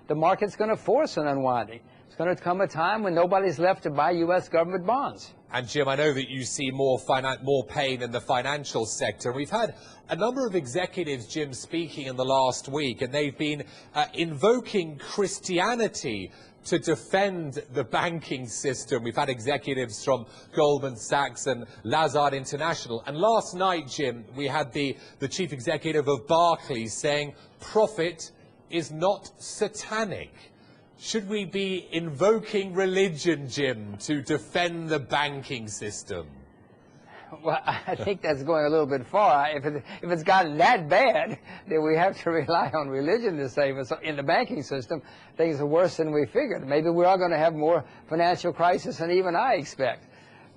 the market's going to force an unwinding. It's going to come a time when nobody's left to buy U.S. government bonds. And Jim, I know that you see more pain in the financial sector. We've had a number of executives, Jim, speaking in the last week, and they've been invoking Christianity to defend the banking system. We've had executives from Goldman Sachs and Lazard International. And last night, Jim, we had the chief executive of Barclays saying profit is not satanic. Should we be invoking religion, Jim, to defend the banking system? Well, I think that's going a little bit far. If it's gotten that bad, then we have to rely on religion to save us. In the banking system, things are worse than we figured. Maybe we are going to have more financial crisis than even I expect.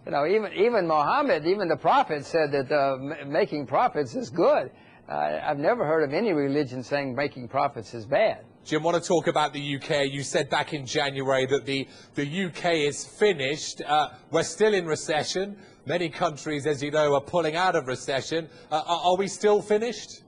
You know, even Muhammad, even the prophet said that making profits is good. I've never heard of any religion saying making profits is bad. Jim, I want to talk about the UK. You said back in January that the UK is finished. We're still in recession. Many countries, as you know, are pulling out of recession. Are we still finished?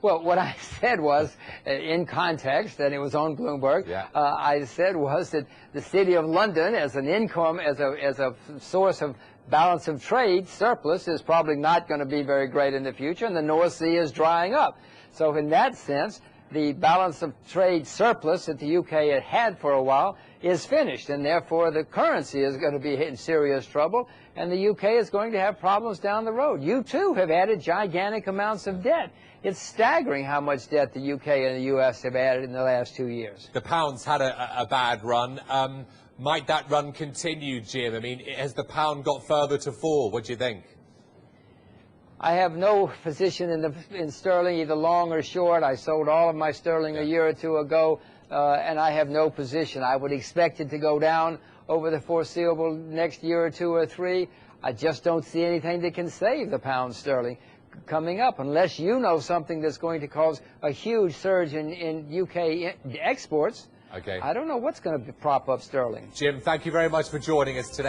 Well, what I said was, in context, and it was on Bloomberg, I said was that the City of London, as an income, as a source of balance of trade surplus, is probably not going to be very great in the future, and the North Sea is drying up. So in that sense, the balance of trade surplus that the UK had for a while is finished, and therefore the currency is going to be in serious trouble, and the UK is going to have problems down the road. You, too, have added gigantic amounts of debt. It's staggering how much debt the UK and the US have added in the last 2 years. The pound's had a bad run. Might that run continue, Jim? I mean, has the pound got further to fall? What do you think? I have no position in sterling, either long or short. I sold all of my sterling a year or two ago, and I have no position. I would expect it to go down over the foreseeable next year or two or three. I just don't see anything that can save the pound sterling coming up, unless you know something that's going to cause a huge surge in UK exports. Okay. I don't know what's going to prop up sterling. Jim, thank you very much for joining us today.